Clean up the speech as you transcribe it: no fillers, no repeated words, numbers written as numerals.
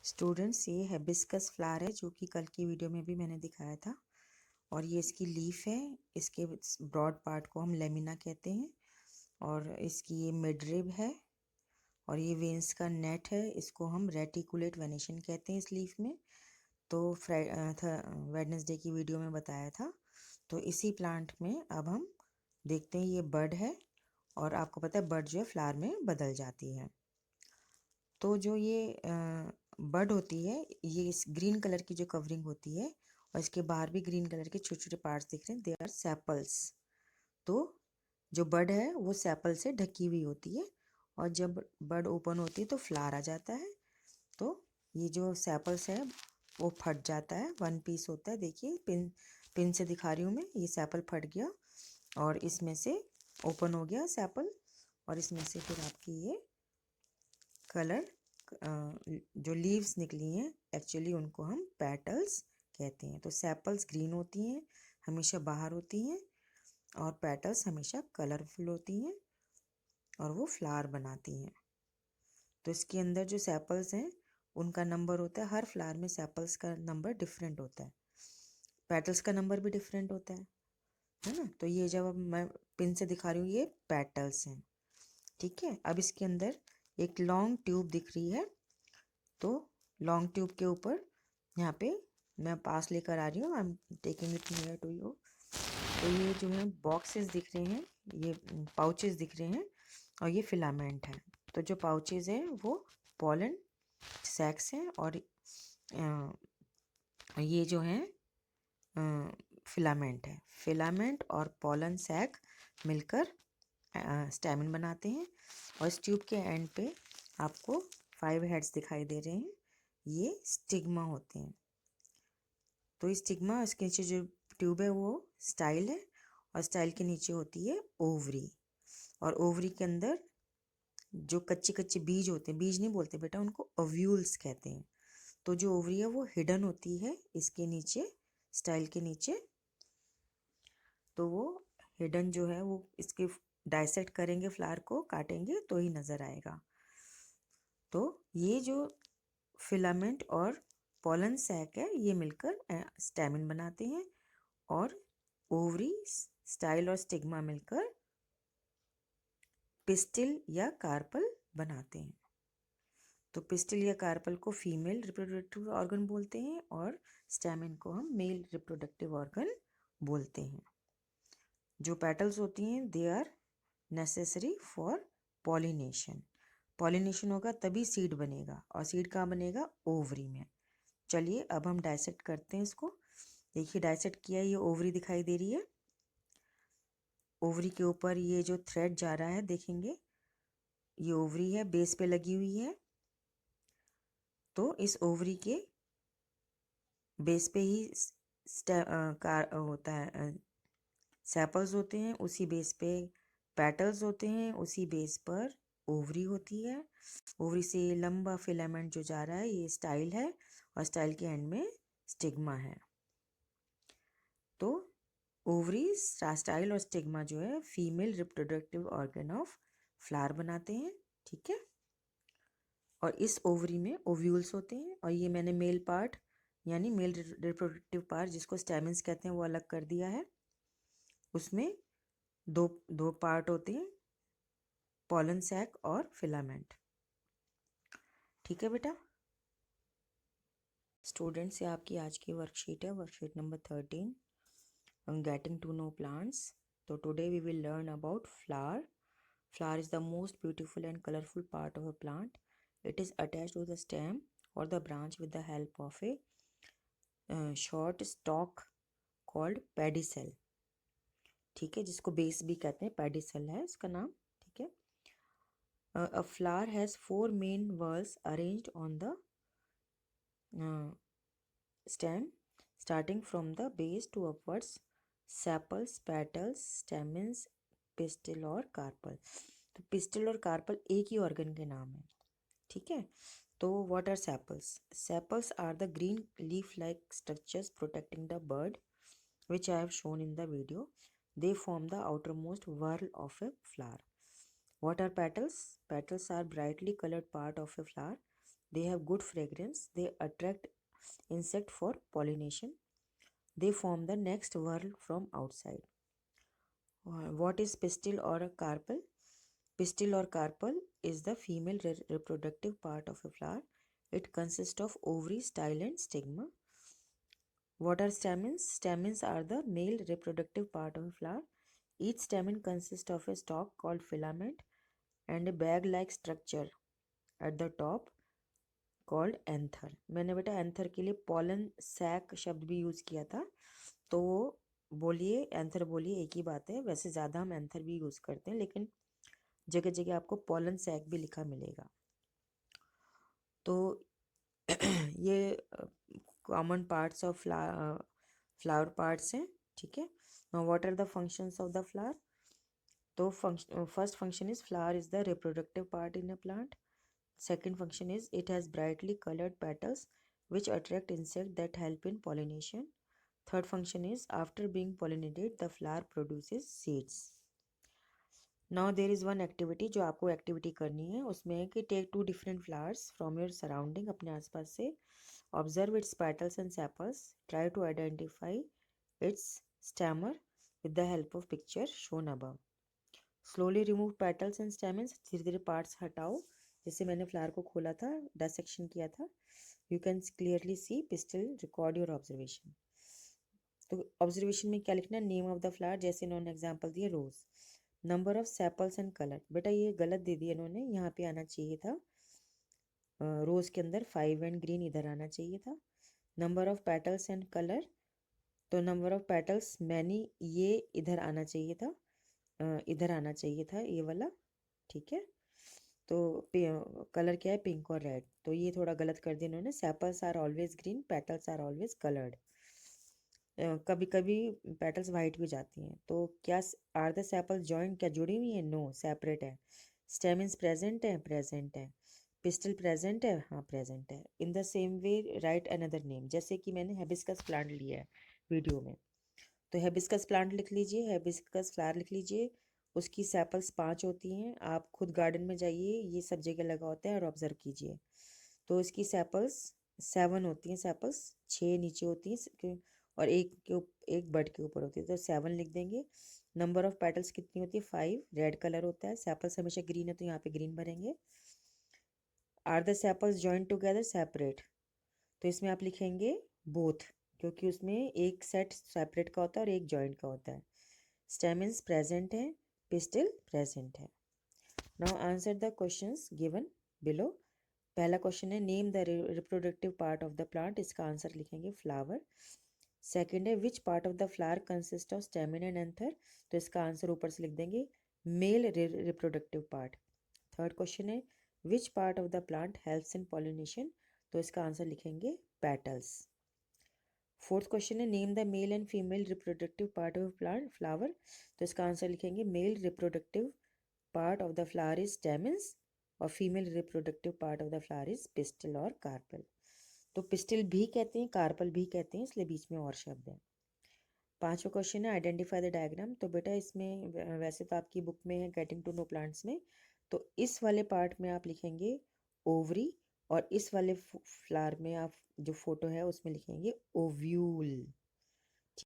Students, ये hibiscus flower है जो कि कल की वीडियो में भी मैंने दिखाया था। और ये इसकी लीफ है। इसके ब्रॉड पार्ट को हम लेमिना कहते हैं। और इसकी ये मिडरिब है। और ये वेंस का नेट है, इसको हम रेटिकुलेट वेनेशन कहते हैं इस लीफ में। तो वेडनेसडे की वीडियो में बताया था। तो इसी प्लांट में अब हम देखते हैं, ये बड है। और आपको पता है बड जो है फ्लावर में बदल जाती है। तो जो ये बड होती है, ये इस ग्रीन कलर की जो कवरिंग होती है और इसके बाहर भी ग्रीन कलर के छोटे छोटे पार्ट्स दिख रहे हैं, दे आर सेपल्स। तो जो बड है वो सेपल से ढकी हुई होती है। और जब बड ओपन होती है तो फ्लावर आ जाता है। तो ये जो सेपल्स है वो फट जाता है, वन पीस होता है। देखिए पिन से दिखा रही हूँ मैं, ये सेपल फट गया और इसमें से ओपन हो गया सेपल। और इसमें से फिर आपकी ये कलर जो लीव्स निकली हैं, एक्चुअली उनको हम पेटल्स कहते हैं। तो सेपल्स ग्रीन होती हैं, हमेशा बाहर होती हैं। और पेटल्स हमेशा कलरफुल होती हैं और वो फ्लावर बनाती हैं। तो इसके अंदर जो सेपल्स हैं उनका नंबर होता है, हर फ्लावर में सेपल्स का नंबर डिफरेंट होता है, पेटल्स का नंबर भी डिफरेंट होता है ना। तो ये जब अब मैं पिन से दिखा रही हूँ, ये पेटल्स हैं। ठीक है, अब इसके अंदर एक लॉन्ग ट्यूब दिख रही है। तो लॉन्ग ट्यूब के ऊपर यहाँ पे मैं पास लेकर आ रही हूँ, I am taking it near to you. तो ये जो है बॉक्सेस दिख रहे हैं, ये पाउचेस दिख रहे हैं और ये फिलामेंट है। तो जो पाउचेस हैं वो पॉलन सैक्स हैं और ये जो है फिलामेंट है। फिलामेंट और पॉलन सैक मिलकर स्टैमिन बनाते हैं। और इस ट्यूब के एंड पे आपको 5 हेड्स दिखाई दे रहे हैं, ये स्टिग्मा होते हैं। तो इस स्टिग्मा, इसके नीचे जो ट्यूब है वो स्टाइल है और स्टाइल के नीचे होती है ओवरी। और ओवरी के अंदर जो कच्चे कच्चे बीज होते हैं, बीज नहीं बोलते बेटा, उनको ओव्यूल्स कहते हैं। तो जो ओवरी है वो हिडन होती है इसके नीचे, स्टाइल के नीचे। तो वो हिडन जो है वो इसके डाइसेक्ट करेंगे, फ्लावर को काटेंगे तो ही नज़र आएगा। तो ये जो फिलामेंट और पॉलन सैक है ये मिलकर स्टैमिन बनाते हैं। और ओवरी, स्टाइल और स्टिग्मा मिलकर पिस्टिल या कार्पल बनाते हैं। तो पिस्टिल या कार्पल को फीमेल रिप्रोडक्टिव ऑर्गन बोलते हैं और स्टैमिन को हम मेल रिप्रोडक्टिव ऑर्गन बोलते हैं। जो पेटल्स होती हैं they are necessary for pollination. Pollination होगा तभी सीड बनेगा, और सीड कहाँ बनेगा? ओवरी में। चलिए अब हम डाइसेक्ट करते हैं इसको। देखिए डाइसेक्ट किया, ये ओवरी दिखाई दे रही है। ओवरी के ऊपर ये जो थ्रेड जा रहा है देखेंगे, ये ओवरी है, बेस पे लगी हुई है। तो इस ओवरी के बेस पे ही होता है, सेपल्स होते हैं, उसी बेस पे पेटल्स होते हैं, उसी बेस पर ओवरी होती है। ओवरी से लंबा फिलामेंट जो जा रहा है ये स्टाइल है और स्टाइल के एंड में स्टिग्मा है। तो ओवरी, स्टाइल और स्टिग्मा जो है female reproductive organ of flower बनाते हैं। ठीक है, और इस ओवरी में ओव्यूल्स होते हैं। और ये मैंने मेल पार्ट यानी मेल रिप्रोडक्टिव पार्ट जिसको स्टैमेंस कहते हैं वो अलग कर दिया है। उसमें दो दो पार्ट होते हैं, पॉलन सैक और फिलामेंट। ठीक है बेटा। स्टूडेंट्स, ये आपकी आज की वर्कशीट है, worksheet number 13, getting to know plants. तो today we will learn about flower. Flower is the most beautiful and colorful part of a plant. It is attached to the stem or the branch with the help of a short stalk called pedicel. ठीक है, जिसको base भी कहते हैं, pedicel है इसका नाम। ठीक है, a flower has 4 main whorls arranged on the stem, starting from the base to upwards: sepals, petals, stamens, pistil और कार्पल। तो पिस्टिल और कार्पल एक ही ऑर्गन के नाम है। ठीक है, तो what are sepals? Sepals are the green leaf-like structures protecting the bud, which I have shown in the video. They form the outermost whorl of a flower. What are petals? Petals are brightly colored part of a flower. they have good fragrance, they attract insect for pollination, they form the next world from outside. What is pistil or a carpel? Pistil or carpel is the female reproductive part of a flower. It consists of ovary, style and stigma. What are stamens? Stamens are the male reproductive part of a flower. Each stamen consists of a stalk called filament and a bag-like structure at the top called anther. मैंने बेटा anther के लिए pollen sac शब्द भी use किया था, तो बोलिए एंथर बोलिए, एक ही बात है. वैसे ज़्यादा हम एंथर भी यूज़ करते हैं, लेकिन जगह जगह आपको pollen sac भी लिखा मिलेगा. तो ये common parts of flower parts हैं. ठीक है. Now what are the functions of the flower? तो first function is flower is the reproductive part in a plant. Second function is it has brightly colored petals which attract insects that help in pollination. Third function is after being pollinated the flower produces seeds. Now there is one activity जो आपको activity करनी है. उसमें है कि take two different flowers from your surrounding, अपने आसपास से. Observe its petals and sepals. Try to identify its stammer with the help of picture shown above. Slowly remove petals and stamens. धीरे धीरे पार्ट्स हटाओ. जैसे मैंने फ्लावर को खोला था, डिसेक्शन किया था. You can clearly see pistol. Record your observation. तो ऑब्जर्वेशन में क्या लिखना है? नेम ऑफ द फ्लावर, जैसे इन्होंने एग्जांपल दिए rose. Number of sepals and colour. बेटा ये गलत दे दिया इन्होंने, यहाँ पे आना चाहिए था रोज के अंदर 5 एंड ग्रीन इधर आना चाहिए था. Number of petals and colour, तो नंबर ऑफ पेटल्स मैनी ये इधर आना चाहिए था, इधर आना चाहिए था ये वाला. ठीक है. तो कलर क्या है? पिंक और रेड. तो ये थोड़ा गलत कर दिया इन्होंने. Sepals are always green, petals are always coloured. कभी कभी पेटल्स वाइट भी जाती हैं. तो क्या आर द सेपल्स जॉइंट? क्या जुड़ी हुई है? नो, सेपरेट है. स्टेमिन्स प्रेजेंट है? प्रेजेंट है. पिस्टल प्रेजेंट है? हाँ प्रेजेंट है. In the same way right another name. जैसे कि मैंने हेबिस्कस प्लांट लिया है वीडियो में, तो हेबिस्कस प्लांट लिख लीजिए, हेबिस्कस फ्लावर लिख लीजिए. उसकी सेपल्स 5 होती हैं. आप खुद गार्डन में जाइए, ये सब जगह लगा होता है और ऑब्जर्व कीजिए. तो इसकी सेपल्स 7 होती हैं. सेपल्स 6 नीचे होती हैं और एक बड के ऊपर होती है, तो 7 लिख देंगे. नंबर ऑफ पेटल्स कितनी होती है? 5. रेड कलर होता है. सेपल्स हमेशा ग्रीन है तो यहाँ पे ग्रीन भरेंगे. Are the sepals joint together? Separate. तो इसमें आप लिखेंगे बोथ, क्योंकि उसमें एक सेट सेपरेट का होता है और एक जॉइंट का होता है. स्टेमिन्स प्रेजेंट है, पिस्टिल प्रेजेंट है. Now answer the questions given below. पहला क्वेश्चन है name the reproductive part of the plant. इसका आंसर लिखेंगे फ्लावर. सेकंड है which part of the flower consist of stamen and anther. तो इसका answer ऊपर से लिख देंगे male reproductive part. Third question है which part of the plant helps in pollination. तो इसका आंसर लिखेंगे पेटल्स. फोर्थ क्वेश्चन है name the male and female reproductive part of plant flower. तो इसका आंसर लिखेंगे male reproductive part of the flower is stamens और female reproductive part of the flower is pistil और carpel. तो pistil भी कहते हैं, कार्पल भी कहते हैं, इसलिए बीच में और शब्द है. पांचवा क्वेश्चन है आइडेंटिफाई द डायग्राम. तो बेटा इसमें वैसे तो आपकी बुक में है गेटिंग टू नो प्लांट्स में, तो इस वाले पार्ट में आप लिखेंगे ओवरी और इस वाले फ्लावर में आप जो फोटो है उसमें लिखेंगे ओव्यूल.